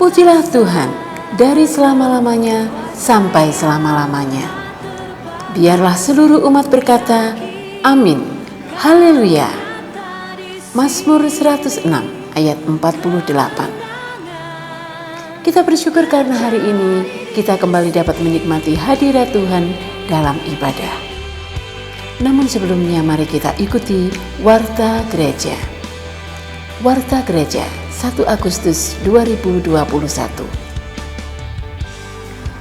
Terpujilah Tuhan dari selama-lamanya sampai selama-lamanya. Biarlah seluruh umat berkata, amin, haleluya. Mazmur 106 ayat 48. Kita bersyukur karena hari ini kita kembali dapat menikmati hadirat Tuhan dalam ibadah. Namun sebelumnya mari kita ikuti Warta Gereja. Warta Gereja 1 Agustus 2021.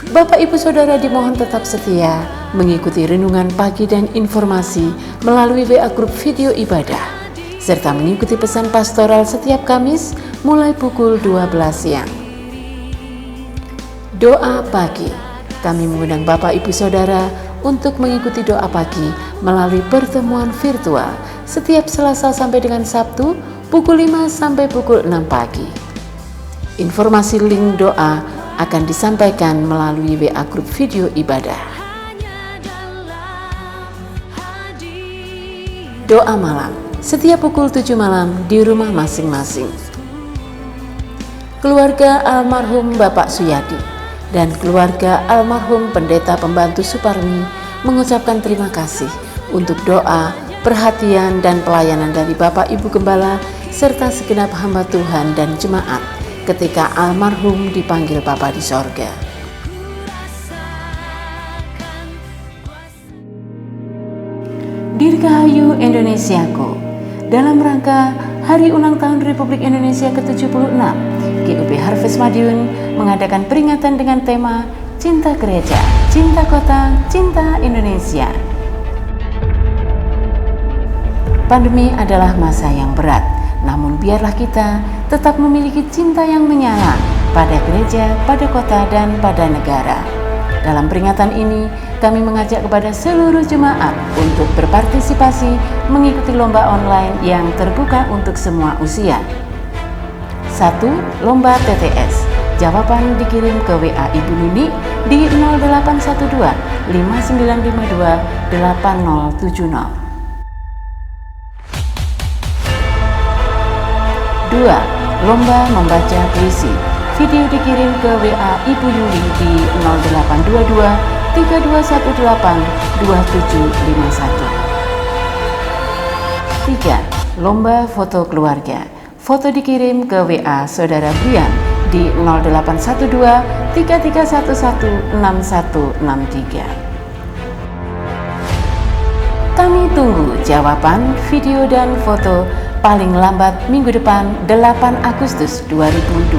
Bapak Ibu Saudara dimohon tetap setia mengikuti renungan pagi dan informasi melalui WA grup video ibadah, serta mengikuti pesan pastoral setiap Kamis mulai pukul 12 siang. Doa pagi. Kami mengundang Bapak Ibu Saudara untuk mengikuti doa pagi melalui pertemuan virtual setiap Selasa sampai dengan Sabtu pukul 5 sampai pukul 6 pagi. Informasi link doa akan disampaikan melalui WA grup video ibadah. Doa malam setiap pukul 7 malam di rumah masing-masing. Keluarga almarhum Bapak Suyadi dan keluarga almarhum Pendeta Pembantu Suparmi mengucapkan terima kasih untuk doa, perhatian dan pelayanan dari Bapak Ibu Gembala serta segenap hamba Tuhan dan jemaat ketika almarhum dipanggil Bapa di sorga. Dirgahayu Indonesiaku, dalam rangka Hari Ulang Tahun Republik Indonesia ke-76, GUP Harvest Madiun mengadakan peringatan dengan tema Cinta Gereja, Cinta Kota, Cinta Indonesia. Pandemi adalah masa yang berat, namun biarlah kita tetap memiliki cinta yang menyala pada gereja, pada kota, dan pada negara. Dalam peringatan ini, kami mengajak kepada seluruh jemaat untuk berpartisipasi mengikuti lomba online yang terbuka untuk semua usia. 1. Lomba TTS. Jawaban dikirim ke WA Ibu Nuni di 0812 5952 8070. 2. Lomba membaca puisi. Video dikirim ke WA Ibu Yuli di 0822 3218 2751. 3. Lomba foto keluarga. Foto dikirim ke WA Saudara Brian di 0812 3311 6163. Kami tunggu jawaban video dan foto paling lambat minggu depan 8 Agustus 2021.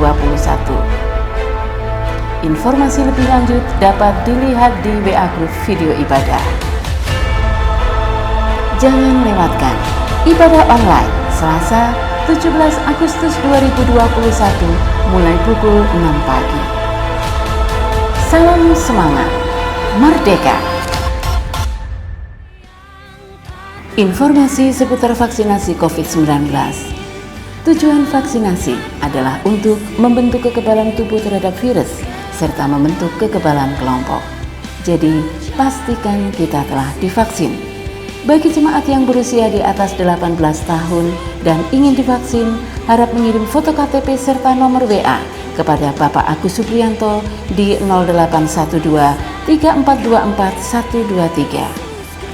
Informasi lebih lanjut dapat dilihat di WA Group Video Ibadah. Jangan lewatkan ibadah online Selasa 17 Agustus 2021 mulai pukul 6 pagi. Salam semangat, merdeka! Informasi seputar vaksinasi COVID-19. Tujuan vaksinasi adalah untuk membentuk kekebalan tubuh terhadap virus serta membentuk kekebalan kelompok. Jadi, pastikan kita telah divaksin. Bagi jemaat yang berusia di atas 18 tahun dan ingin divaksin, harap mengirim foto KTP serta nomor WA kepada Bapak Agus Supriyanto di 0812 3424 123.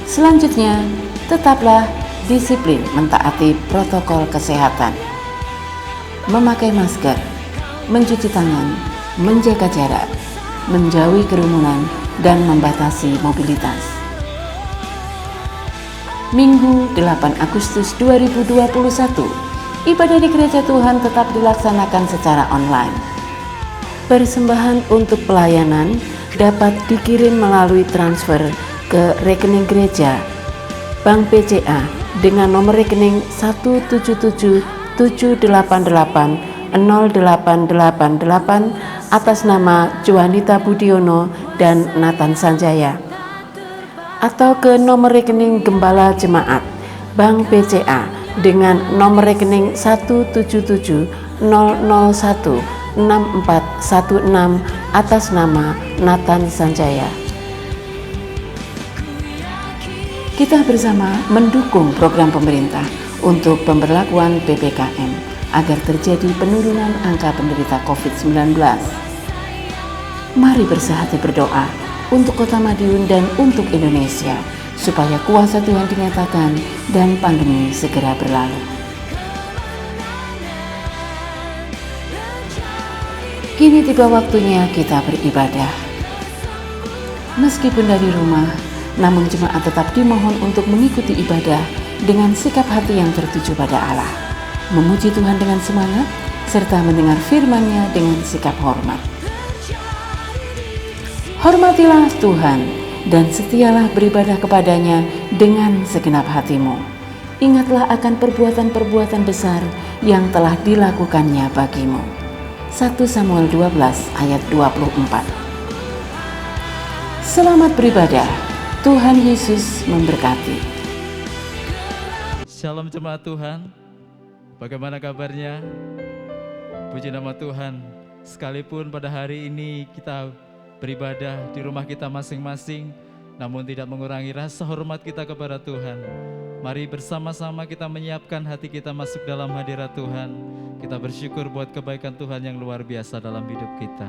Selanjutnya, tetaplah disiplin mentaati protokol kesehatan. Memakai masker, mencuci tangan, menjaga jarak, menjauhi kerumunan, dan membatasi mobilitas. Minggu 8 Agustus 2021, ibadah di Gereja Tuhan tetap dilaksanakan secara online. Persembahan untuk pelayanan dapat dikirim melalui transfer ke rekening gereja Bank BCA dengan nomor rekening 177788088 atas nama Juanita Budiono dan Nathan Sanjaya, atau ke nomor rekening Gembala Jemaat Bank BCA dengan nomor rekening 17700016416 atas nama Nathan Sanjaya. Kita bersama mendukung program pemerintah untuk pemberlakuan PPKM agar terjadi penurunan angka penderita COVID-19. Mari bersehati berdoa untuk Kota Madiun dan untuk Indonesia, supaya kuasa Tuhan dinyatakan dan pandemi segera berlalu. Kini tiba waktunya kita beribadah. Meskipun dari rumah, namun jemaat tetap dimohon untuk mengikuti ibadah dengan sikap hati yang tertuju pada Allah, memuji Tuhan dengan semangat, serta mendengar firman-Nya dengan sikap hormat. Hormatilah Tuhan dan setialah beribadah kepadanya dengan segenap hatimu. Ingatlah akan perbuatan-perbuatan besar yang telah dilakukannya bagimu. 1 Samuel 12 ayat 24. Selamat beribadah. Tuhan Yesus memberkati. Shalom jemaat Tuhan, bagaimana kabarnya? Puji nama Tuhan, sekalipun pada hari ini kita beribadah di rumah kita masing-masing, namun tidak mengurangi rasa hormat kita kepada Tuhan. Mari bersama-sama kita menyiapkan hati kita masuk dalam hadirat Tuhan. Kita bersyukur buat kebaikan Tuhan yang luar biasa dalam hidup kita.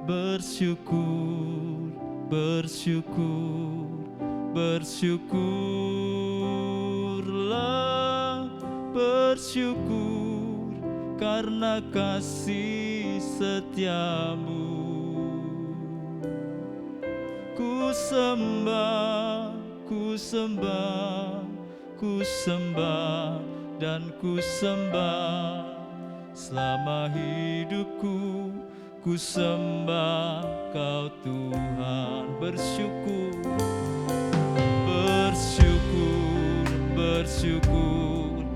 Bersyukur, bersyukur, bersyukurlah, bersyukur karena kasih setiamu. Ku sembah, ku sembah, ku sembah dan ku sembah selama hidupku. Ku sembah Kau Tuhan. Bersyukur, bersyukur, bersyukur,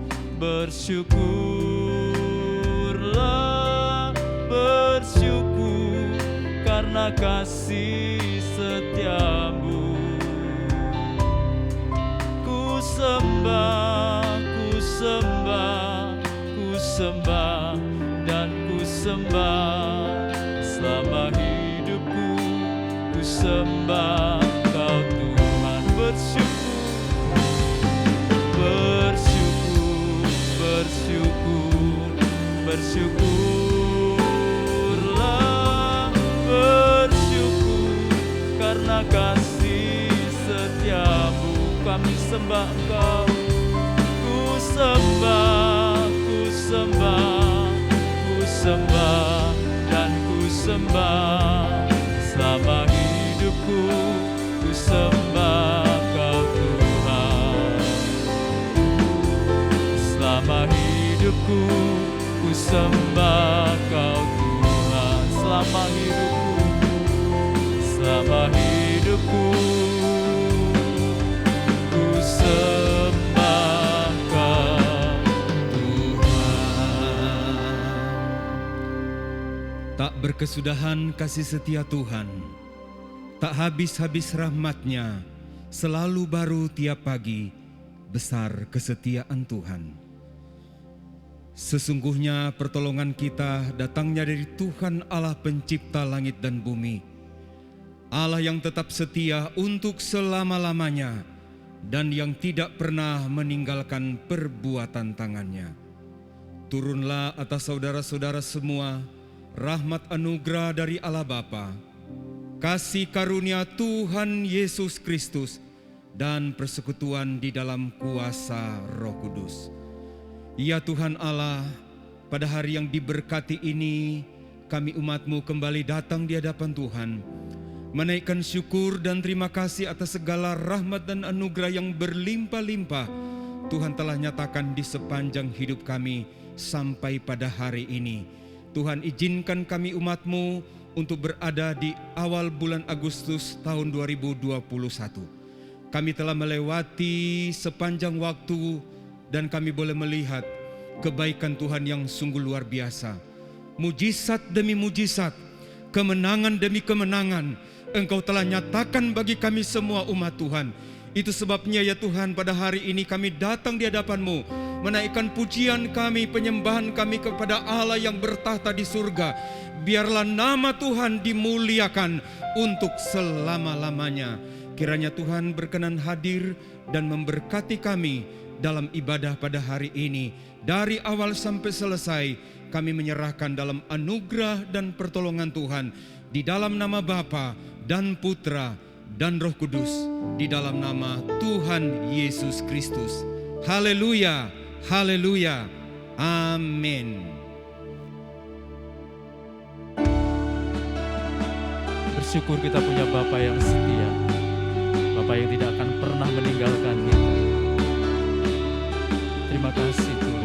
bersyukurlah, bersyukur karena kasih setiamu. Ku sembah, ku sembah, ku sembah dan ku sembah selama hidupku. Ku sembah Kau Tuhan. Bersyukur, bersyukur, bersyukur, bersyukurlah, bersyukur karena kasih setiamu. Kami sembah Engkau. Ku sembah, ku sembah, ku sembah dan ku sembah selama hidupku. Ku sembah Kau Tuhan. Selama hidupku ku sembah Kau Tuhan. Selama hidupku, selama hidupku ku sembah Kau Tuhan. Tak berkesudahan kasih setia Tuhan, tak habis-habis rahmat-Nya, selalu baru tiap pagi, besar kesetiaan Tuhan. Sesungguhnya pertolongan kita datangnya dari Tuhan Allah pencipta langit dan bumi, Allah yang tetap setia untuk selama-lamanya dan yang tidak pernah meninggalkan perbuatan tangannya. Turunlah atas saudara-saudara semua rahmat anugerah dari Allah Bapa, kasih karunia Tuhan Yesus Kristus, dan persekutuan di dalam kuasa Roh Kudus. Ya Tuhan Allah, pada hari yang diberkati ini, kami umat-Mu kembali datang di hadapan Tuhan, menaikkan syukur dan terima kasih atas segala rahmat dan anugerah yang berlimpah-limpah Tuhan telah nyatakan di sepanjang hidup kami sampai pada hari ini. Tuhan, izinkan kami umat-Mu untuk berada di awal bulan Agustus tahun 2021. Kami telah melewati sepanjang waktu dan kami boleh melihat kebaikan Tuhan yang sungguh luar biasa. Mujizat demi mujizat, kemenangan demi kemenangan, Engkau telah nyatakan bagi kami semua umat Tuhan. Itu sebabnya ya Tuhan, pada hari ini kami datang di hadapan-Mu, menaikkan pujian kami, penyembahan kami kepada Allah yang bertahta di surga. Biarlah nama Tuhan dimuliakan untuk selama-lamanya. Kiranya Tuhan berkenan hadir dan memberkati kami dalam ibadah pada hari ini. Dari awal sampai selesai, kami menyerahkan dalam anugerah dan pertolongan Tuhan, di dalam nama Bapa dan Putra dan Roh Kudus, di dalam nama Tuhan Yesus Kristus. Haleluya, haleluya, amin. Bersyukur kita punya Bapa yang setia, Bapa yang tidak akan pernah meninggalkan kita. Terima kasih Tuhan.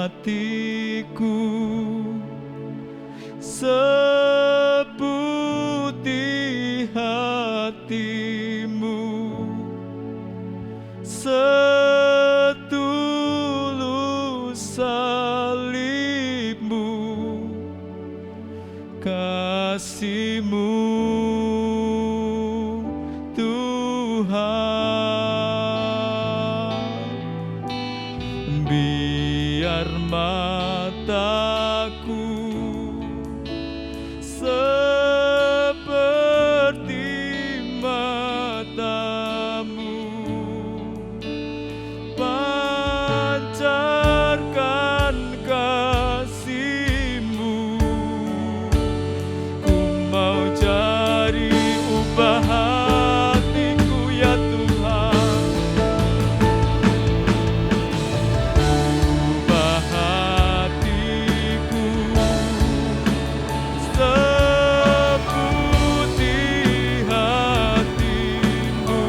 hatiku seputih hatimu, setulus salibmu, kasih-Mu Tuhan. Biar mataku seperti mata-Mu, pancarkan kasih-Mu. Ku mau jadi ubah hatiku ya Tuhan, ubah hatiku seputih hati-Mu,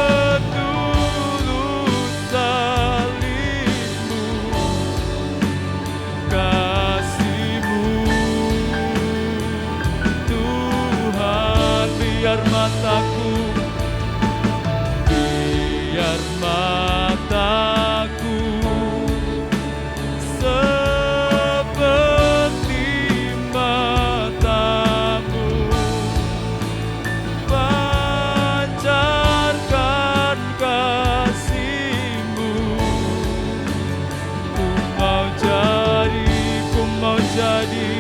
setulus salib-Mu, kasih-Mu Tuhan. Biar mataku seperti mata-Mu, pancarkan kasih-Mu. Ku mau jadi, ku mau jadi,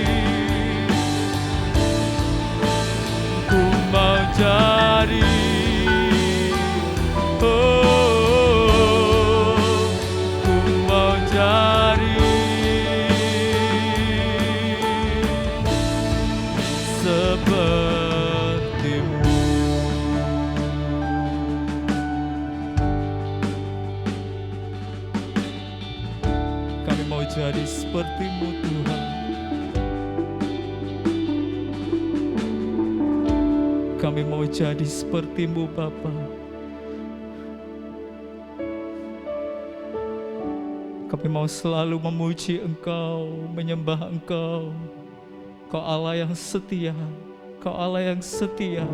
ku mau jadi, oh, ku mau jadi seperti-Mu. Kami mau jadi seperti-Mu Tuhan. Kami mau jadi seperti-Mu Bapa. Kami mau selalu memuji Engkau, menyembah Engkau. Kau Allah yang setia, Kau Allah yang setia,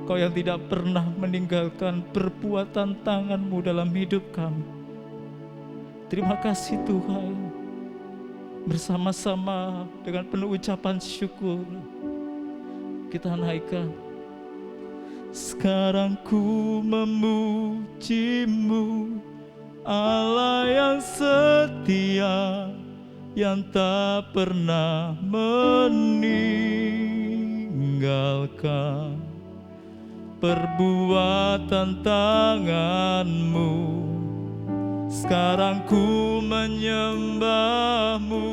Kau yang tidak pernah meninggalkan perbuatan tangan-Mu dalam hidup kami. Terima kasih Tuhan. Bersama-sama dengan penuh ucapan syukur, kita naikkan. Sekarang ku memuji-Mu, Allah yang setia, yang tak pernah meninggalkan perbuatan tangan-Mu. Sekarang ku menyembah-Mu,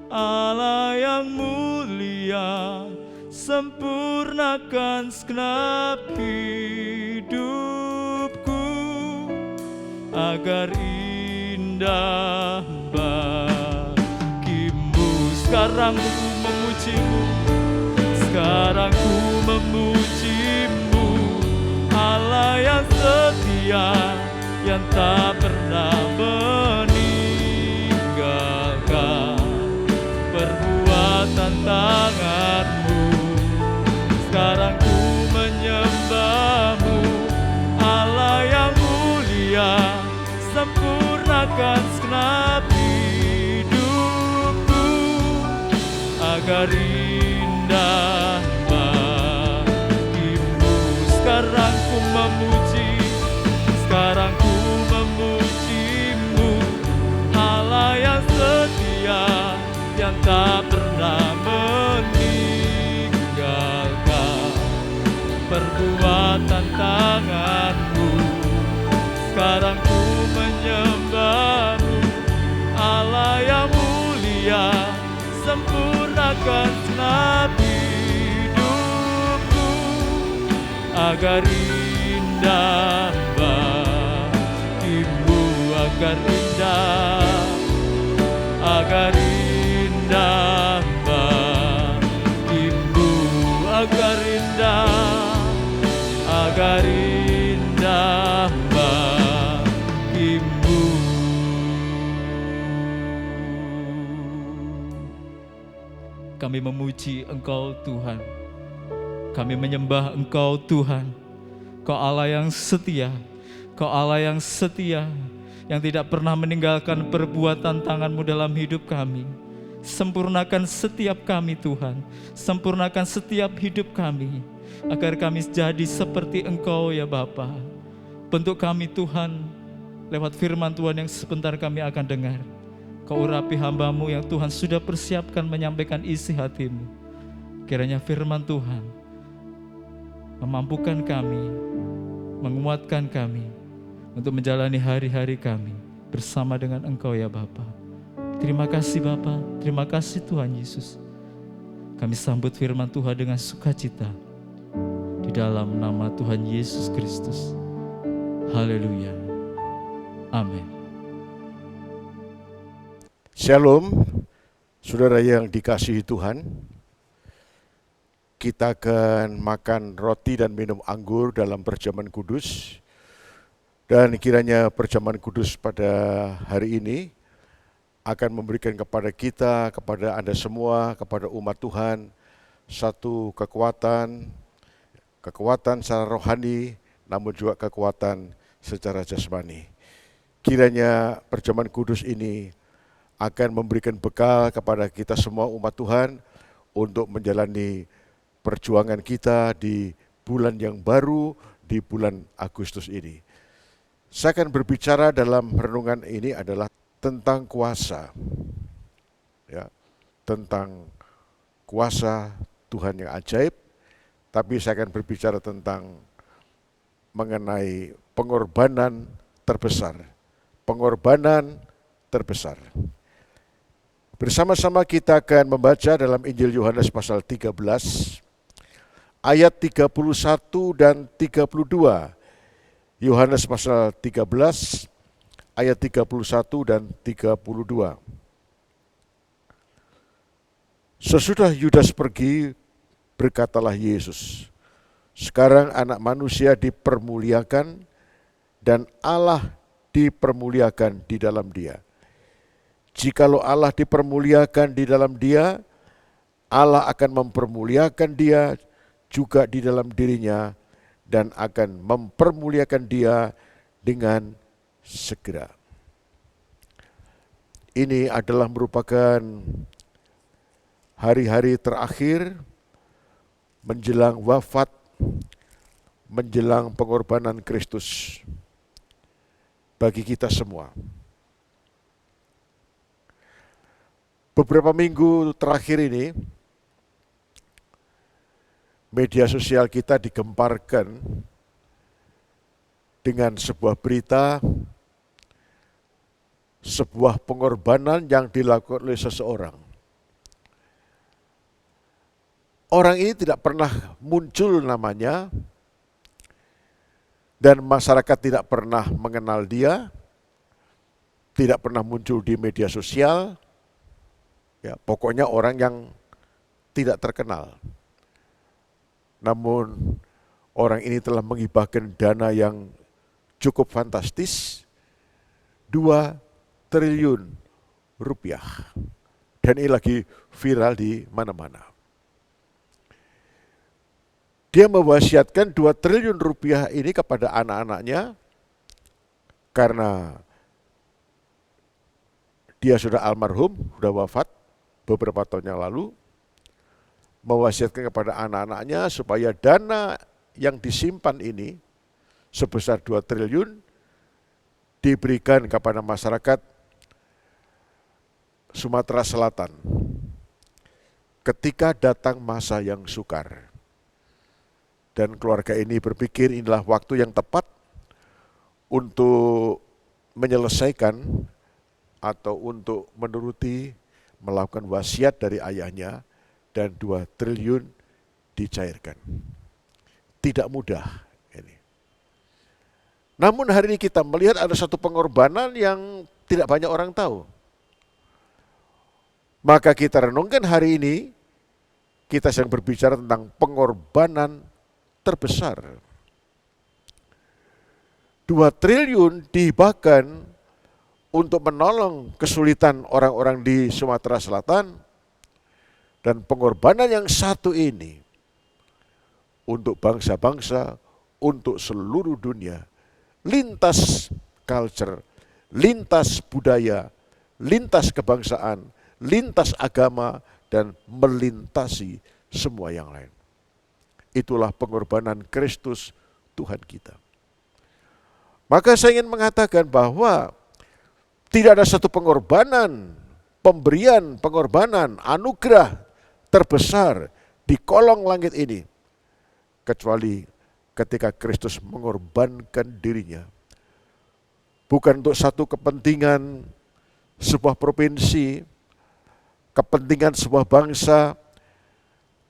Allah yang mulia, sempurnakan segenap hidupku agar indah bagi-Mu. Sekarang ku memuji-Mu, sekarang ku memuji-Mu, Allah yang setia, yang tak pernah meninggalkan perbuatan tangan-Mu. Sekarang ku menyembah-Mu, Allah yang mulia, sempurnakan segenap hidupku agar indah bagi-Mu. Sekarang ku memuji, sekarang ku memuji-Mu, Allah yang setia, yang tak pernah meninggalkan perbuatan tangan-Mu. Sekarang ku menyembah-Mu, Allah yang mulia, sempurnakan segenap hidupku agar indah bagi-Mu, agar indah, agar indah bagi-Mu, agar indah, agar indah bagi-Mu. kami memuji Engkau Tuhan. Kami menyembah Engkau Tuhan. Kau Allah yang setia, Kau Allah yang setia, yang tidak pernah meninggalkan perbuatan tangan-Mu dalam hidup kami. Sempurnakan setiap kami Tuhan, sempurnakan setiap hidup kami, agar kami jadi seperti Engkau ya Bapa. Bentuk kami Tuhan, lewat firman Tuhan yang sebentar kami akan dengar. Kau urapi hamba-Mu yang Tuhan sudah persiapkan menyampaikan isi hati-Mu. Kiranya firman Tuhan memampukan kami, menguatkan kami untuk menjalani hari-hari kami bersama dengan Engkau ya Bapa. Terima kasih Bapa, terima kasih Tuhan Yesus. Kami sambut firman Tuhan dengan sukacita di dalam nama Tuhan Yesus Kristus. Haleluya. Amin. Shalom, saudara yang dikasihi Tuhan. Kita akan makan roti dan minum anggur dalam perjamuan kudus. Dan kiranya perjamuan kudus pada hari ini akan memberikan kepada kita, kepada Anda semua, kepada umat Tuhan, satu kekuatan secara rohani, namun juga kekuatan secara jasmani. Kiranya perjamuan kudus ini akan memberikan bekal kepada kita semua umat Tuhan untuk menjalani perjuangan kita di bulan yang baru, di bulan Agustus ini. Saya akan berbicara dalam renungan ini adalah tentang kuasa. Ya, tentang kuasa Tuhan yang ajaib, tapi saya akan berbicara tentang mengenai pengorbanan terbesar. Pengorbanan terbesar. Bersama-sama kita akan membaca dalam Injil Yohanes pasal 13, ayat 31 dan 32. Yohanes pasal 13, ayat 31 dan 32. Sesudah Yudas pergi, berkatalah Yesus, sekarang anak manusia dipermuliakan dan Allah dipermuliakan di dalam dia. Jikalau Allah dipermuliakan di dalam dia, Allah akan mempermuliakan dia juga di dalam dirinya dan akan mempermuliakan dia dengan segera. Ini adalah merupakan hari-hari terakhir menjelang wafat, menjelang pengorbanan Kristus bagi kita semua. Beberapa minggu terakhir ini, media sosial kita digemparkan dengan sebuah berita, sebuah pengorbanan yang dilakukan oleh seseorang. Orang ini tidak pernah muncul namanya, dan masyarakat tidak pernah mengenal dia, tidak pernah muncul di media sosial, ya, pokoknya orang yang tidak terkenal. Namun orang ini telah menghibahkan dana yang cukup fantastis, 2 triliun rupiah. Dan ini lagi viral di mana-mana. Dia mewasiatkan 2 triliun rupiah ini kepada anak-anaknya karena dia sudah almarhum, sudah wafat beberapa tahun yang lalu. Mewasiatkan kepada anak-anaknya supaya dana yang disimpan ini sebesar 2 triliun diberikan kepada masyarakat Sumatera Selatan ketika datang masa yang sukar. Dan keluarga ini berpikir inilah waktu yang tepat untuk menyelesaikan atau untuk menuruti, melakukan wasiat dari ayahnya, dan 2 triliun dicairkan. Tidak mudah ini. Namun hari ini kita melihat ada satu pengorbanan yang tidak banyak orang tahu. Maka kita renungkan hari ini, kita sedang berbicara tentang pengorbanan terbesar. 2 triliun dihibahkan untuk menolong kesulitan orang-orang di Sumatera Selatan, Dan pengorbanan yang satu ini untuk bangsa-bangsa, untuk seluruh dunia, lintas culture, lintas budaya, lintas kebangsaan, lintas agama, dan melintasi semua yang lain. Itulah pengorbanan Kristus Tuhan kita. Maka saya ingin mengatakan bahwa tidak ada satu pengorbanan, pemberian pengorbanan, anugerah terbesar di kolong langit ini kecuali ketika Kristus mengorbankan dirinya. Bukan untuk satu kepentingan sebuah provinsi, kepentingan sebuah bangsa,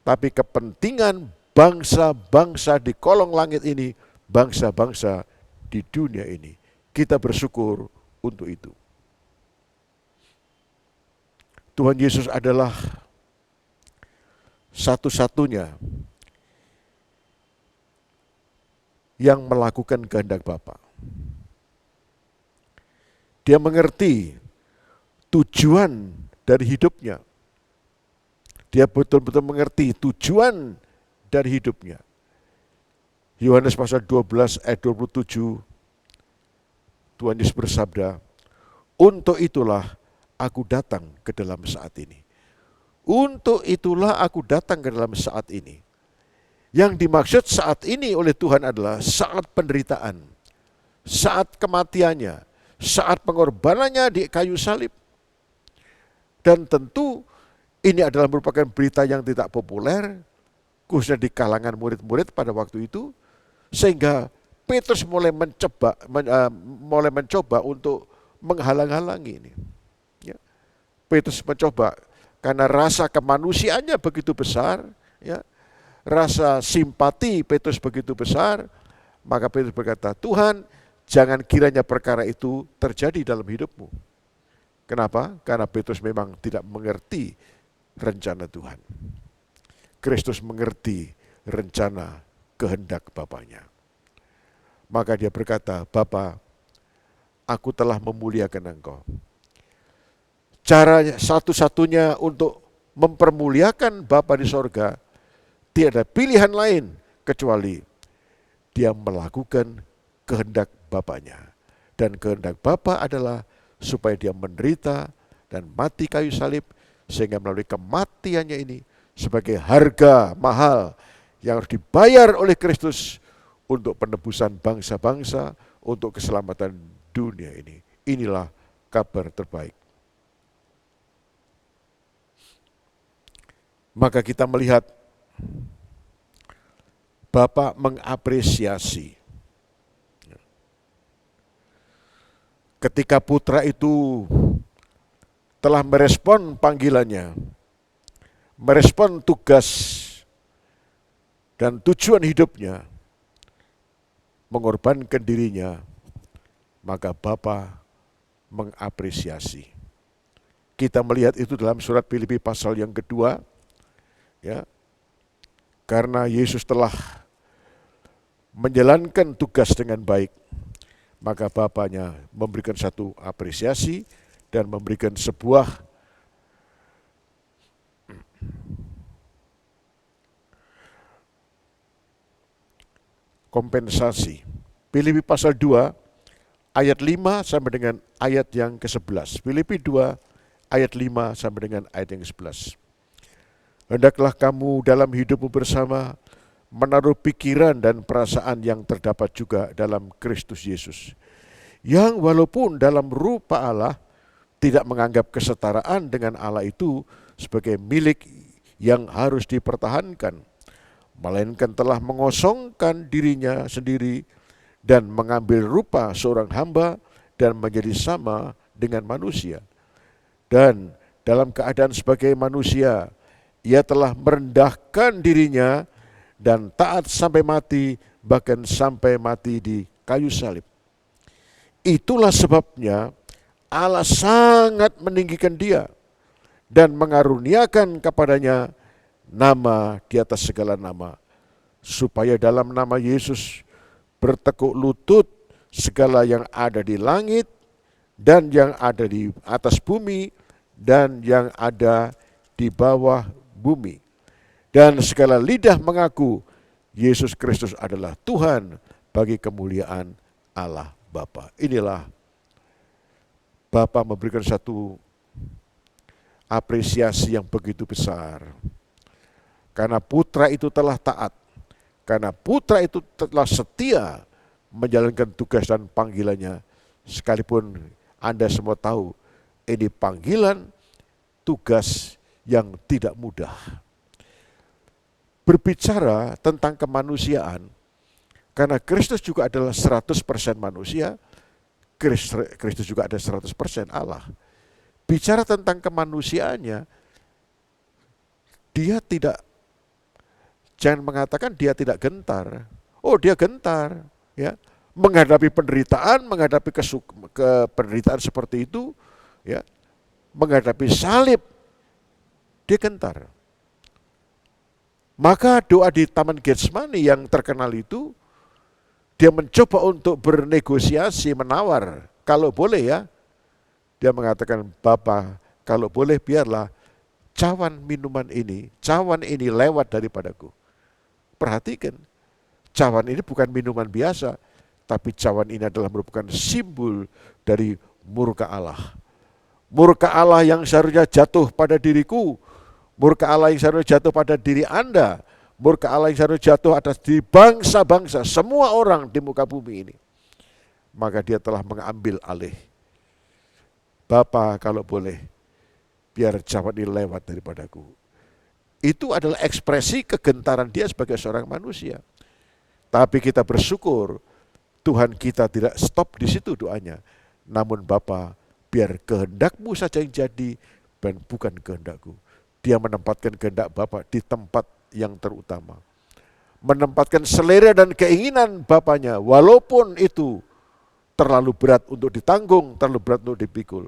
tapi kepentingan bangsa-bangsa di kolong langit ini, bangsa-bangsa di dunia ini. Kita bersyukur untuk itu. Tuhan Yesus adalah satu-satunya yang melakukan kehendak Bapa. Dia mengerti tujuan dari hidupnya. Dia betul-betul mengerti tujuan dari hidupnya. Yohanes pasal 12 ayat 27, Tuhan Yesus bersabda, "Untuk itulah aku datang ke dalam saat ini." Untuk itulah aku datang ke dalam saat ini. Yang dimaksud saat ini oleh Tuhan adalah saat penderitaan, saat kematiannya, saat pengorbanannya di kayu salib. Dan tentu ini adalah merupakan berita yang tidak populer, khususnya di kalangan murid-murid pada waktu itu, sehingga Petrus mulai mencoba untuk menghalang-halangi ini. Ya. Petrus mencoba karena rasa kemanusiaannya begitu besar, ya, rasa simpati Petrus begitu besar, maka Petrus berkata, "Tuhan, jangan kiranya perkara itu terjadi dalam hidupmu." Kenapa? Karena Petrus memang tidak mengerti rencana Tuhan. Kristus mengerti rencana kehendak Bapaknya. Maka dia berkata, "Bapa, aku telah memuliakan Engkau." Cara satu-satunya untuk mempermuliakan Bapa di sorga, tidak ada pilihan lain kecuali dia melakukan kehendak Bapaknya. Dan kehendak Bapa adalah supaya dia menderita dan mati kayu salib, sehingga melalui kematiannya ini sebagai harga mahal yang harus dibayar oleh Kristus untuk penebusan bangsa-bangsa, untuk keselamatan dunia ini. Inilah kabar terbaik. Maka kita melihat Bapa mengapresiasi ketika putra itu telah merespon panggilannya, merespon tugas dan tujuan hidupnya, mengorbankan dirinya, maka Bapa mengapresiasi. Kita melihat itu dalam surat Filipi pasal yang kedua, ya, karena Yesus telah menjalankan tugas dengan baik, maka Bapaknya memberikan satu apresiasi dan memberikan sebuah kompensasi. Filipi pasal 2 ayat 5 sampai dengan ayat yang ke-11. Filipi 2 ayat 5 sampai dengan ayat yang ke-11. "Hendaklah kamu dalam hidupmu bersama menaruh pikiran dan perasaan yang terdapat juga dalam Kristus Yesus, yang walaupun dalam rupa Allah tidak menganggap kesetaraan dengan Allah itu sebagai milik yang harus dipertahankan, melainkan telah mengosongkan dirinya sendiri dan mengambil rupa seorang hamba dan menjadi sama dengan manusia. Dan dalam keadaan sebagai manusia, ia telah merendahkan dirinya dan taat sampai mati, bahkan sampai mati di kayu salib. Itulah sebabnya Allah sangat meninggikan dia dan mengaruniakan kepadanya nama di atas segala nama, supaya dalam nama Yesus bertekuk lutut segala yang ada di langit dan yang ada di atas bumi dan yang ada di bawah bumi. Dan segala lidah mengaku Yesus Kristus adalah Tuhan bagi kemuliaan Allah Bapa. Inilah Bapa memberikan satu apresiasi yang begitu besar. Karena putra itu telah taat. Karena putra itu telah setia menjalankan tugas dan panggilannya. Sekalipun Anda semua tahu, ini panggilan tugas yang tidak mudah. Berbicara tentang kemanusiaan, karena Kristus juga adalah 100% manusia, Kristus juga ada 100% Allah. Bicara tentang kemanusiaannya, dia tidak, jangan mengatakan dia tidak gentar. Oh, dia gentar, ya. Menghadapi penderitaan, menghadapi penderitaan seperti itu, ya. Menghadapi salib, dia gentar. Maka doa di Taman Getsemani yang terkenal itu, dia mencoba untuk bernegosiasi, menawar, kalau boleh ya. Dia mengatakan, Bapa, kalau boleh biarlah cawan ini lewat daripadaku. Perhatikan, cawan ini bukan minuman biasa, tapi cawan ini adalah merupakan simbol dari murka Allah. Murka Allah yang seharusnya jatuh pada diriku, murka Allah yang seharusnya jatuh pada diri Anda, murka Allah yang seharusnya jatuh atas diri bangsa-bangsa, semua orang di muka bumi ini. Maka dia telah mengambil alih. Bapa, kalau boleh, biar cawan ini lewat daripadaku. Itu adalah ekspresi kegentaran dia sebagai seorang manusia. Tapi kita bersyukur, Tuhan kita tidak stop di situ doanya. Namun Bapa, biar kehendak-Mu saja yang jadi, dan bukan kehendak-Ku. Dia menempatkan kehendak Bapa di tempat yang terutama. Menempatkan selera dan keinginan Bapaknya, walaupun itu terlalu berat untuk ditanggung, terlalu berat untuk dipikul,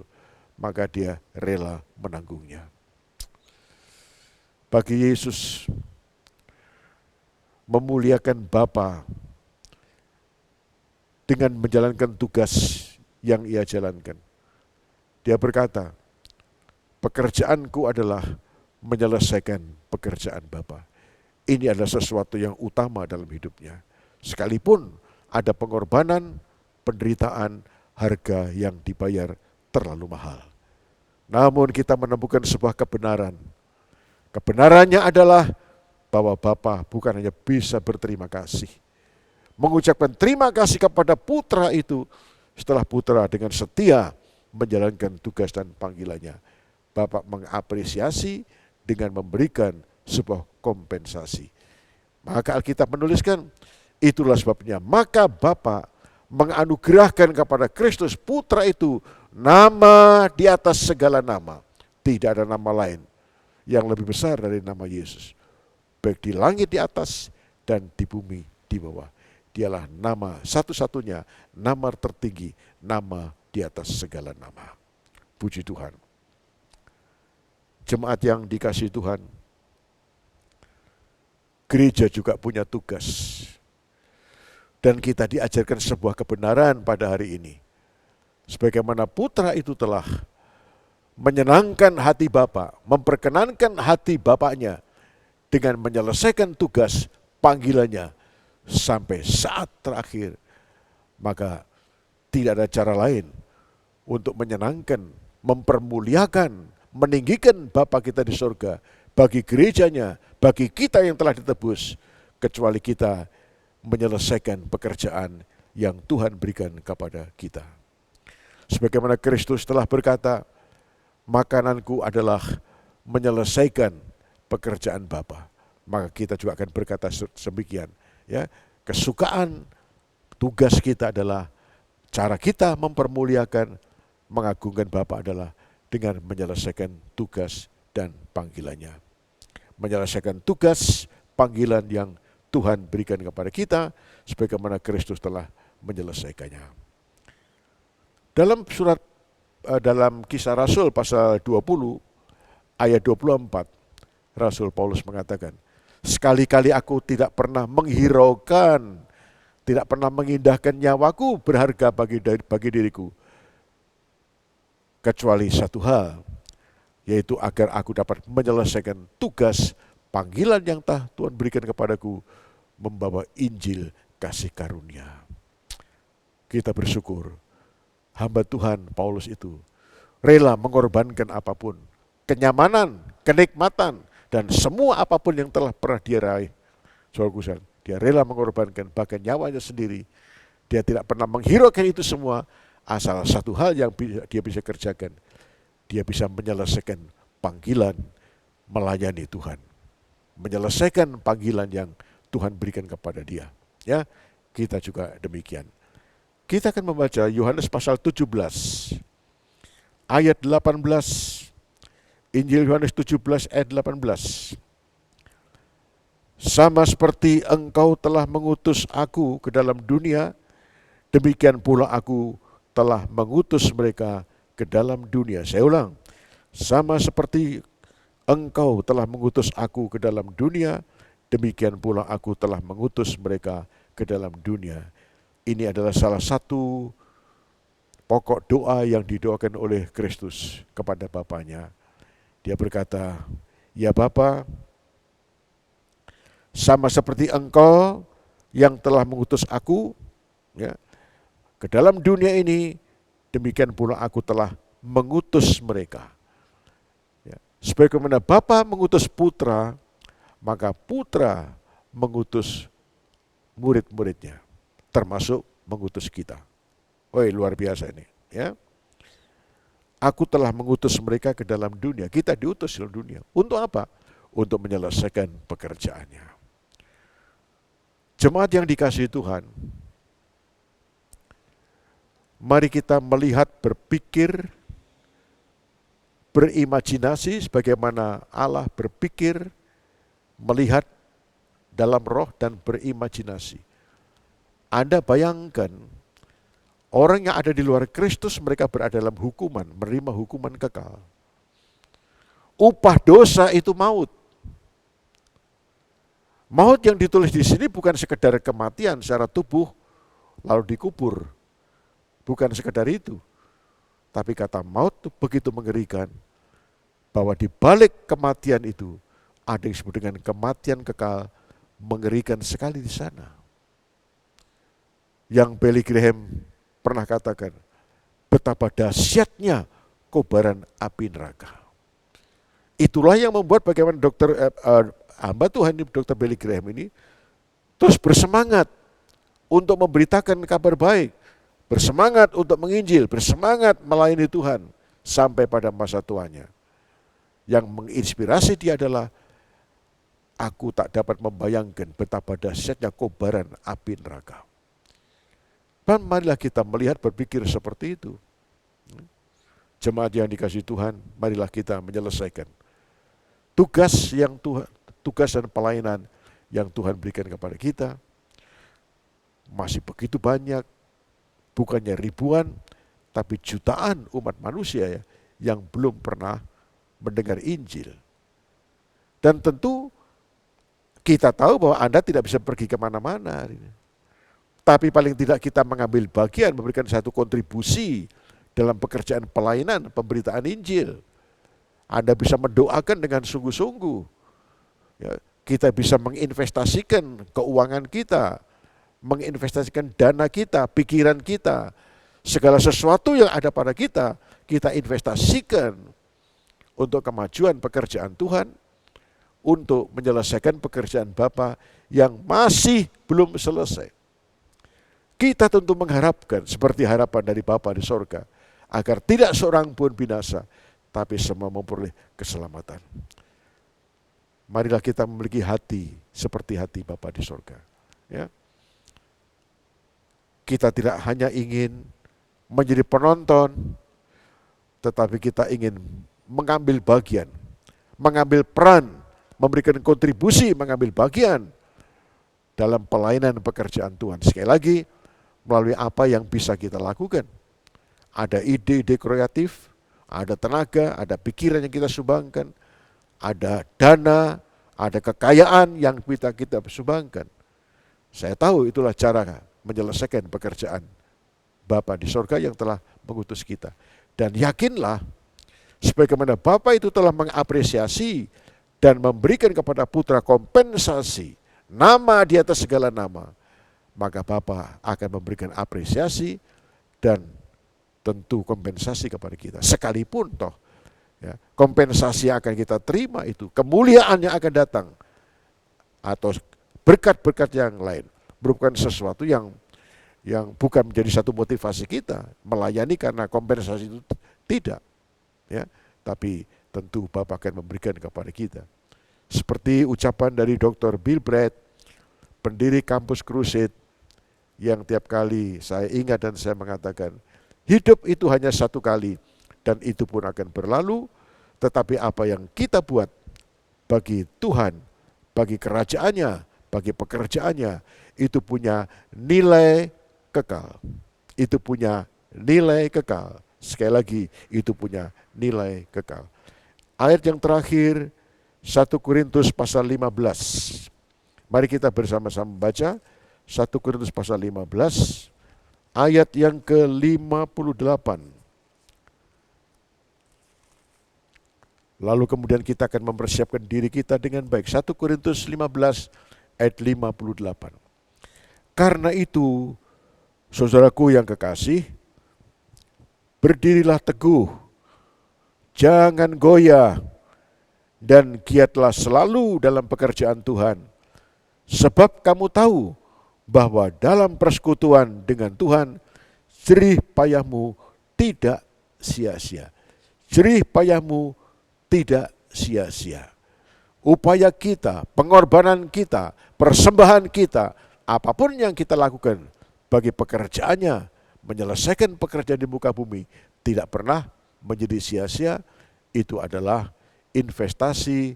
maka dia rela menanggungnya. Bagi Yesus, memuliakan Bapa dengan menjalankan tugas yang ia jalankan. Dia berkata, pekerjaanku adalah menyelesaikan pekerjaan Bapa. Ini adalah sesuatu yang utama dalam hidupnya. Sekalipun ada pengorbanan, penderitaan, harga yang dibayar terlalu mahal. Namun kita menemukan sebuah kebenaran. Kebenarannya adalah bahwa Bapa bukan hanya bisa berterima kasih, mengucapkan terima kasih kepada putra itu, setelah putra dengan setia menjalankan tugas dan panggilannya. Bapa mengapresiasi dengan memberikan sebuah kompensasi. Maka Alkitab menuliskan, itulah sebabnya maka Bapa menganugerahkan kepada Kristus putra itu nama di atas segala nama. Tidak ada nama lain yang lebih besar dari nama Yesus, baik di langit di atas dan di bumi di bawah. Dialah nama satu-satunya, nama tertinggi, nama di atas segala nama. Puji Tuhan. Jemaat yang dikasihi Tuhan, gereja juga punya tugas. Dan kita diajarkan sebuah kebenaran pada hari ini. Sebagaimana putra itu telah menyenangkan hati Bapa, memperkenankan hati Bapaknya dengan menyelesaikan tugas panggilannya sampai saat terakhir. Maka tidak ada cara lain untuk menyenangkan, mempermuliakan, meninggikan Bapa kita di surga bagi gerejanya, bagi kita yang telah ditebus, kecuali kita menyelesaikan pekerjaan yang Tuhan berikan kepada kita. Sebagaimana Kristus telah berkata, makananku adalah menyelesaikan pekerjaan Bapa. Maka kita juga akan berkata demikian. Ya, kesukaan tugas kita adalah cara kita mempermuliakan, mengagungkan Bapa adalah dengan menyelesaikan tugas dan panggilannya. Menyelesaikan tugas panggilan yang Tuhan berikan kepada kita, sebagaimana Kristus telah menyelesaikannya. Dalam Kisah Rasul pasal 20 ayat 24, Rasul Paulus mengatakan, sekali-kali aku tidak pernah menghiraukan, tidak pernah mengindahkan nyawaku berharga bagi diriku, kecuali satu hal, yaitu agar aku dapat menyelesaikan tugas panggilan yang telah Tuhan berikan kepadaku, membawa Injil kasih karunia. Kita bersyukur, hamba Tuhan Paulus itu rela mengorbankan apapun, kenyamanan, kenikmatan, dan semua apapun yang telah pernah dia raih. Saudara, dia rela mengorbankan bahkan nyawanya sendiri. Dia tidak pernah menghiraukan itu semua, asal satu hal yang dia bisa kerjakan. Dia bisa menyelesaikan panggilan melayani Tuhan. Menyelesaikan panggilan yang Tuhan berikan kepada dia. Ya, kita juga demikian. Kita akan membaca Yohanes pasal 17 ayat 18. Injil Yohanes 17 ayat 18. Sama seperti engkau telah mengutus aku ke dalam dunia, demikian pula aku telah mengutus mereka ke dalam dunia. Saya ulang, sama seperti engkau telah mengutus aku ke dalam dunia, demikian pula aku telah mengutus mereka ke dalam dunia. Ini adalah salah satu pokok doa yang didoakan oleh Kristus kepada Bapanya. Dia berkata, ya Bapa, sama seperti engkau yang telah mengutus aku ya, ke dalam dunia ini, demikian pula aku telah mengutus mereka. Ya, sebagaimana Bapa mengutus putra, maka putra mengutus murid-muridnya, termasuk mengutus kita. Woi, luar biasa ini. Ya, aku telah mengutus mereka ke dalam dunia. Kita diutus ke dunia. Untuk apa? Untuk menyelesaikan pekerjaannya. Jemaat yang dikasihi Tuhan, mari kita melihat, berpikir, berimajinasi sebagaimana Allah berpikir, melihat dalam roh dan berimajinasi. Anda bayangkan, orang yang ada di luar Kristus, mereka berada dalam hukuman, menerima hukuman kekal. Upah dosa itu maut. Maut yang ditulis di sini bukan sekedar kematian secara tubuh, lalu dikubur. Bukan sekedar itu. Tapi kata maut itu begitu mengerikan, bahwa di balik kematian itu, ada yang disebut dengan kematian kekal, mengerikan sekali di sana. Yang Billy Graham pernah katakan, betapa dahsyatnya kobaran api neraka. Itulah yang membuat bagaimana hamba Tuhan Dr. Billy Graham ini terus bersemangat untuk memberitakan kabar baik, bersemangat untuk menginjil, bersemangat melayani Tuhan sampai pada masa tuanya. Yang menginspirasi dia adalah, aku tak dapat membayangkan betapa dahsyatnya kobaran api neraka. Dan marilah kita melihat, berpikir seperti itu. Jemaat yang dikasihi Tuhan, marilah kita menyelesaikan tugas dan pelayanan yang Tuhan berikan kepada kita. Masih begitu banyak, bukannya ribuan, tapi jutaan umat manusia ya, yang belum pernah mendengar Injil. Dan tentu kita tahu bahwa Anda tidak bisa pergi kemana-mana hari ini. Tapi paling tidak kita mengambil bagian, memberikan satu kontribusi dalam pekerjaan pelayanan, pemberitaan Injil. Anda bisa mendoakan dengan sungguh-sungguh. Ya, kita bisa menginvestasikan keuangan kita, menginvestasikan dana kita, pikiran kita, segala sesuatu yang ada pada kita, kita investasikan untuk kemajuan pekerjaan Tuhan, untuk menyelesaikan pekerjaan Bapa yang masih belum selesai. Kita tentu mengharapkan, seperti harapan dari Bapa di sorga, agar tidak seorang pun binasa, tapi semua memperoleh keselamatan. Marilah kita memiliki hati seperti hati Bapa di sorga. Ya. Kita tidak hanya ingin menjadi penonton, tetapi kita ingin mengambil bagian, mengambil peran, memberikan kontribusi, mengambil bagian dalam pelayanan pekerjaan Tuhan. Sekali lagi, melalui apa yang bisa kita lakukan. Ada ide-ide kreatif, ada tenaga, ada pikiran yang kita sumbangkan, ada dana, ada kekayaan yang kita sumbangkan. Saya tahu itulah cara menyelesaikan pekerjaan Bapa di sorga yang telah mengutus kita. Dan yakinlah, Sebagaimana Bapa itu telah mengapresiasi dan memberikan kepada putra kompensasi, nama di atas segala nama, maka Bapa akan memberikan apresiasi dan tentu kompensasi kepada kita. Sekalipun toh ya, kompensasi yang akan kita terima itu, kemuliaan yang akan datang, atau berkat-berkat yang lain, merupakan sesuatu yang bukan menjadi satu motivasi kita melayani karena kompensasi itu tidak, ya, tapi tentu Bapa akan memberikan kepada kita. Seperti ucapan dari Dr. Bill Brett, pendiri kampus Crusade, yang tiap kali saya ingat dan saya mengatakan, hidup itu hanya satu kali dan itu pun akan berlalu, tetapi apa yang kita buat bagi Tuhan, bagi kerajaannya, bagi pekerjaannya, itu punya nilai kekal. Itu punya nilai kekal. Sekali lagi, itu punya nilai kekal. Ayat yang terakhir, 1 Korintus pasal 15. Mari kita bersama-sama baca 1 Korintus pasal 15, ayat yang ke-58. Lalu kemudian kita akan mempersiapkan diri kita dengan baik. 1 Korintus 15 ayat 58. Karena itu, saudaraku yang kekasih, berdirilah teguh, jangan goyah, dan giatlah selalu dalam pekerjaan Tuhan. Sebab kamu tahu bahwa dalam persekutuan dengan Tuhan, jerih payahmu tidak sia-sia. Jerih payahmu tidak sia-sia. Upaya kita, pengorbanan kita, persembahan kita, apapun yang kita lakukan bagi pekerjaannya, menyelesaikan pekerjaan di muka bumi, tidak pernah menjadi sia-sia. Itu adalah investasi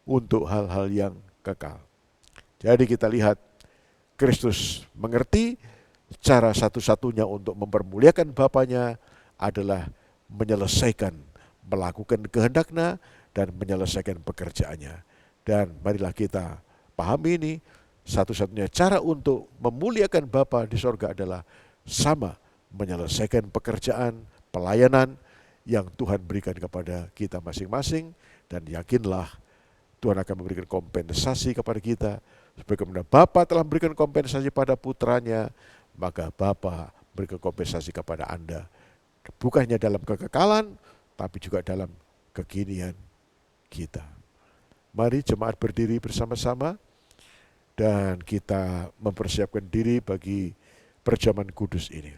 untuk hal-hal yang kekal. Jadi kita lihat, Kristus mengerti cara satu-satunya untuk mempermuliakan Bapanya adalah menyelesaikan, melakukan kehendaknya dan menyelesaikan pekerjaannya. Dan marilah kita pahami ini, satu-satunya cara untuk memuliakan Bapa di sorga adalah sama menyelesaikan pekerjaan, pelayanan yang Tuhan berikan kepada kita masing-masing, dan yakinlah Tuhan akan memberikan kompensasi kepada kita. Sebagaimana Bapa telah memberikan kompensasi pada putranya, maka Bapa berikan kompensasi kepada Anda. Bukan hanya dalam kekekalan, tapi juga dalam kekinian kita. Mari jemaat berdiri bersama-sama dan kita mempersiapkan diri bagi perjamuan kudus ini.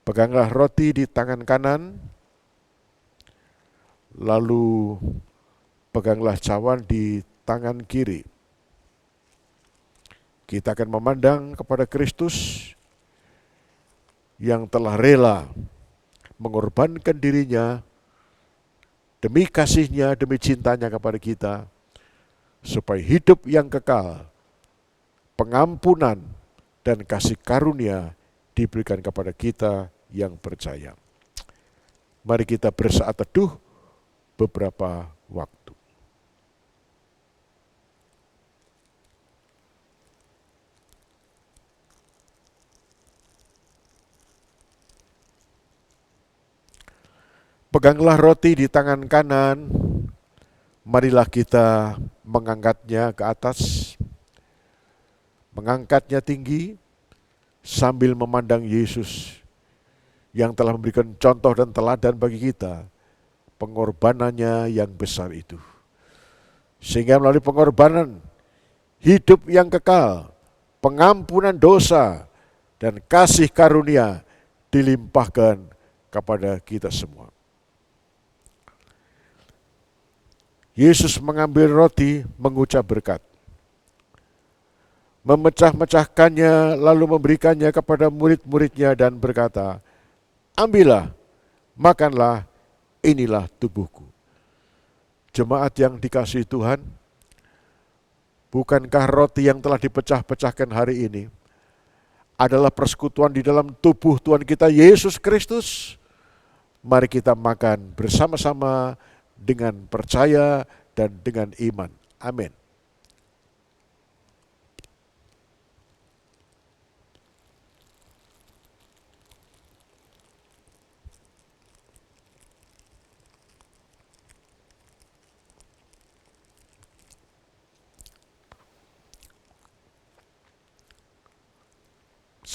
Peganglah roti di tangan kanan, lalu peganglah cawan di tangan kiri. Kita akan memandang kepada Kristus yang telah rela mengorbankan dirinya demi kasihnya, demi cintanya kepada kita, supaya hidup yang kekal, pengampunan dan kasih karunia diberikan kepada kita yang percaya. Mari kita bersaat teduh beberapa waktu. Peganglah roti di tangan kanan, marilah kita mengangkatnya ke atas, mengangkatnya tinggi, sambil memandang Yesus yang telah memberikan contoh dan teladan bagi kita, pengorbanannya yang besar itu. Sehingga melalui pengorbanan, hidup yang kekal, pengampunan dosa, dan kasih karunia dilimpahkan kepada kita semua. Yesus mengambil roti, mengucap berkat, memecah-mecahkannya, lalu memberikannya kepada murid-muridnya dan berkata, ambillah, makanlah, inilah tubuhku. Jemaat yang dikasihi Tuhan, bukankah roti yang telah dipecah-pecahkan hari ini adalah persekutuan di dalam tubuh Tuhan kita Yesus Kristus? Mari kita makan bersama-sama dengan percaya dan dengan iman. Amin.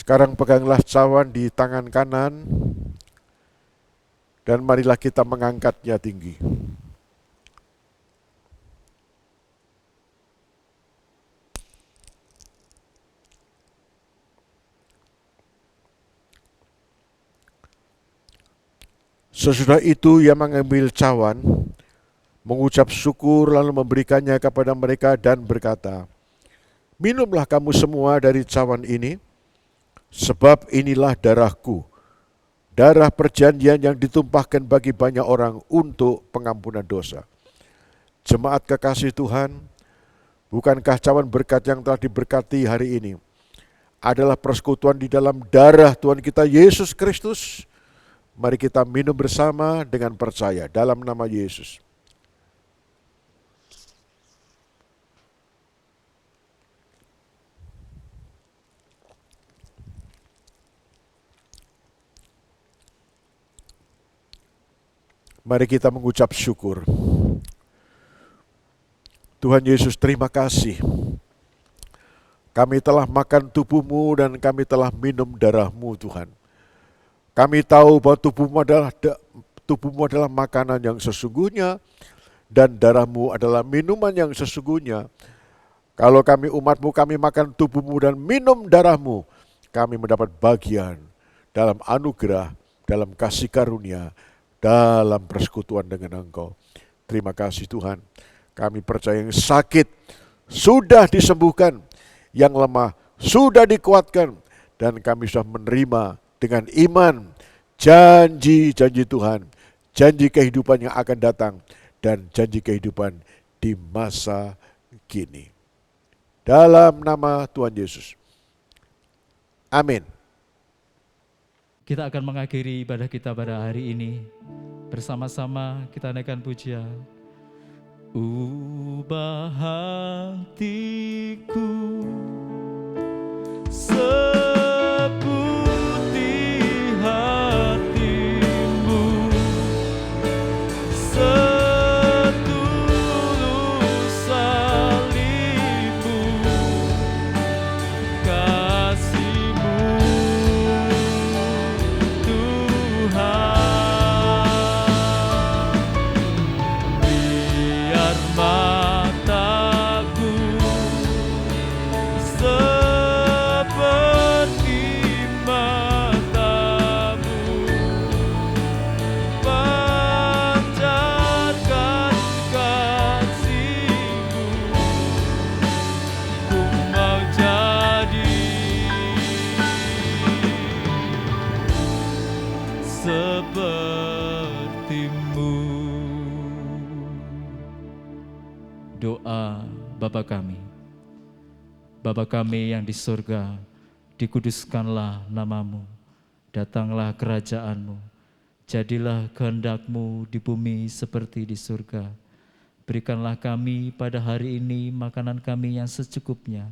Sekarang peganglah cawan di tangan kanan dan marilah kita mengangkatnya tinggi. Sesudah itu ia mengambil cawan, mengucap syukur lalu memberikannya kepada mereka dan berkata, "Minumlah kamu semua dari cawan ini, sebab inilah darahku, darah perjanjian yang ditumpahkan bagi banyak orang untuk pengampunan dosa." Jemaat kekasih Tuhan, bukankah cawan berkat yang telah diberkati hari ini adalah persekutuan di dalam darah Tuhan kita Yesus Kristus? Mari kita minum bersama dengan percaya dalam nama Yesus. Mari kita mengucap syukur. Tuhan Yesus, terima kasih. Kami telah makan tubuh-Mu dan kami telah minum darah-Mu, Tuhan. Kami tahu bahwa tubuh-Mu adalah makanan yang sesungguhnya dan darah-Mu adalah minuman yang sesungguhnya. Kalau kami umat-Mu, kami makan tubuh-Mu dan minum darah-Mu, kami mendapat bagian dalam anugerah, dalam kasih karunia, dalam persekutuan dengan Engkau. Terima kasih Tuhan. Kami percaya yang sakit sudah disembuhkan, yang lemah sudah dikuatkan, dan kami sudah menerima dengan iman janji-janji Tuhan, janji kehidupan yang akan datang, dan janji kehidupan di masa kini. Dalam nama Tuhan Yesus. Amin. Kita akan mengakhiri ibadah kita pada hari ini. Bersama-sama kita naikkan pujian. Ubah hatiku seputih hatimu, setulus salibmu, kasih-Mu Tuhan. Biar mataku seperti mata-Mu, pancarkan kasih-Mu. Ku mau jadi seperti-Mu. Doa Bapa kami. Bapa kami yang di surga, dikuduskanlah nama-Mu, datanglah kerajaan-Mu, jadilah kehendak-Mu di bumi seperti di surga. Berikanlah kami pada hari ini makanan kami yang secukupnya,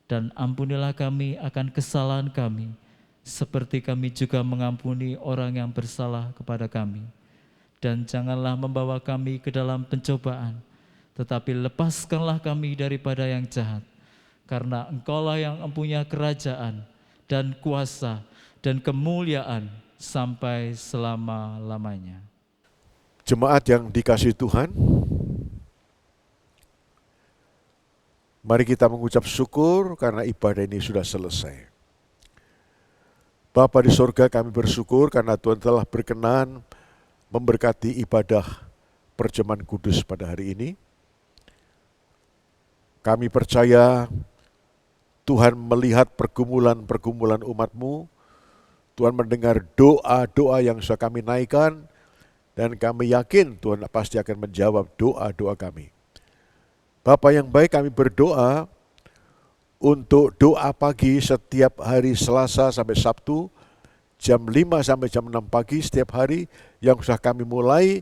dan ampunilah kami akan kesalahan kami, seperti kami juga mengampuni orang yang bersalah kepada kami. Dan janganlah membawa kami ke dalam pencobaan, tetapi lepaskanlah kami daripada yang jahat. Karena Engkaulah yang mempunyai kerajaan dan kuasa dan kemuliaan sampai selama-lamanya. Jemaat yang dikasihi Tuhan, mari kita mengucap syukur karena ibadah ini sudah selesai. Bapa di surga, kami bersyukur karena Tuhan telah berkenan memberkati ibadah perjamuan kudus pada hari ini. Kami percaya Tuhan melihat pergumulan-pergumulan umat-Mu, Tuhan mendengar doa-doa yang sudah kami naikkan, dan kami yakin Tuhan pasti akan menjawab doa-doa kami. Bapa yang baik, kami berdoa untuk doa pagi setiap hari Selasa sampai Sabtu, jam 5 sampai jam 6 pagi setiap hari yang sudah kami mulai.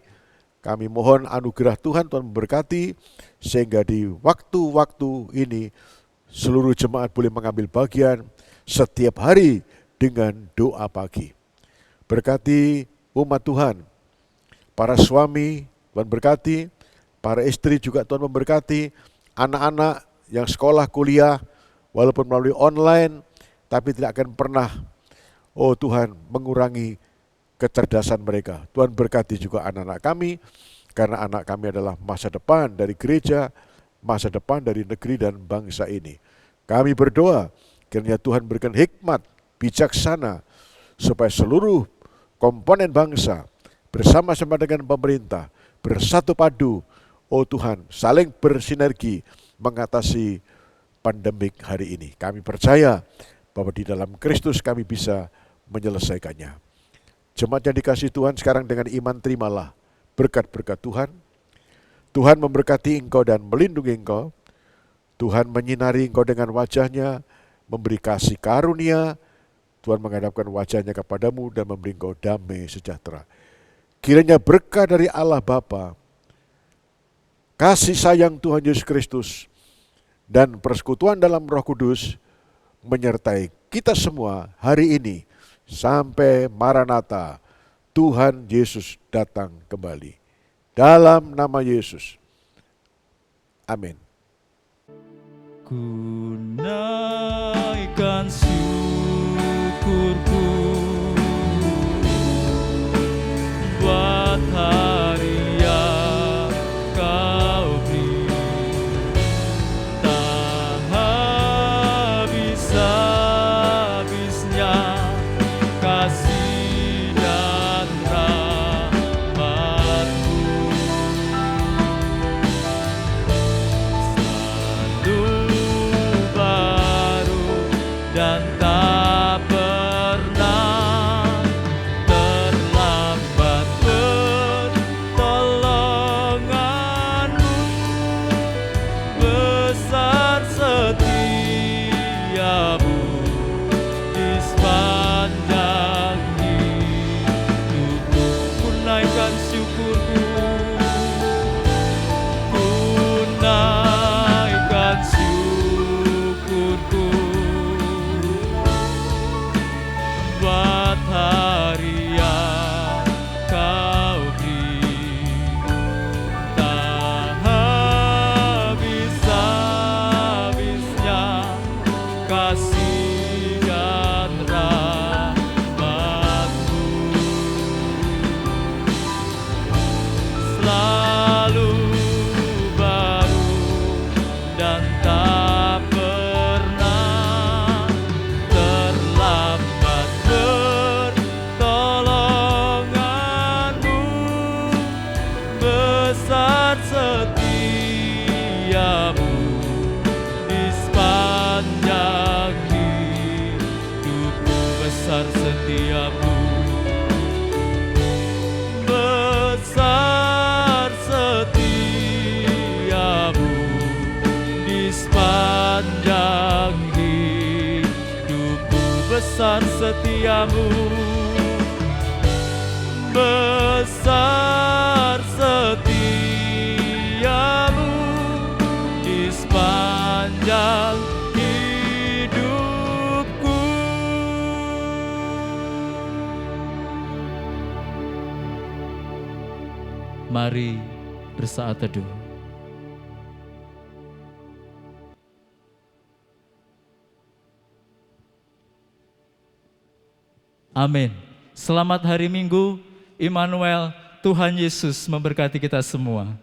Kami mohon anugerah Tuhan memberkati, sehingga di waktu-waktu ini seluruh jemaat boleh mengambil bagian setiap hari dengan doa pagi. Berkati umat Tuhan, para suami Tuhan berkati, para istri juga Tuhan memberkati, anak-anak yang sekolah kuliah walaupun melalui online, tapi tidak akan pernah, oh Tuhan, mengurangi kecerdasan mereka. Tuhan berkati juga anak-anak kami, karena anak kami adalah masa depan dari gereja, masa depan dari negeri dan bangsa ini. Kami berdoa, kiranya Tuhan berikan hikmat, bijaksana, supaya seluruh komponen bangsa bersama-sama dengan pemerintah, bersatu padu, oh Tuhan, saling bersinergi mengatasi pandemik hari ini. Kami percaya bahwa di dalam Kristus kami bisa menyelesaikannya. Jemaat yang dikasihi Tuhan, sekarang dengan iman terimalah berkat-berkat Tuhan. Tuhan memberkati engkau dan melindungi engkau. Tuhan menyinari engkau dengan wajah-Nya, memberi kasih karunia. Tuhan menghadapkan wajah-Nya kepadamu dan memberi engkau damai sejahtera. Kiranya berkah dari Allah Bapa, kasih sayang Tuhan Yesus Kristus, dan persekutuan dalam Roh Kudus menyertai kita semua hari ini sampai Maranatha, Tuhan Yesus datang kembali. Dalam nama Yesus. Amin. Ku naikkan syukurku buat hari yang Kau beri, tak habis-habisnya kasih dan rahmat-Mu. Selalu baru dan tak pernah terlambat pertolongan-Mu. Besar setiamu di sepanjang hidupku. Ku naikkan syukurku, ku naikkan syukurku buat hari yang Kau beri, tak habis-habisnya kasih dan rahmat-Mu. Selalu baru dan tak pernah terlambat pertolongan-Mu. Besar setiamu di sepanjang hidupku. Besar setiamu, besar setiamu di sepanjang hidupku. Besar setiamu, besar setiamu di sepanjang hidupku. Mari bersaat teduh. Amin. Selamat hari Minggu, Immanuel, Tuhan Yesus memberkati kita semua.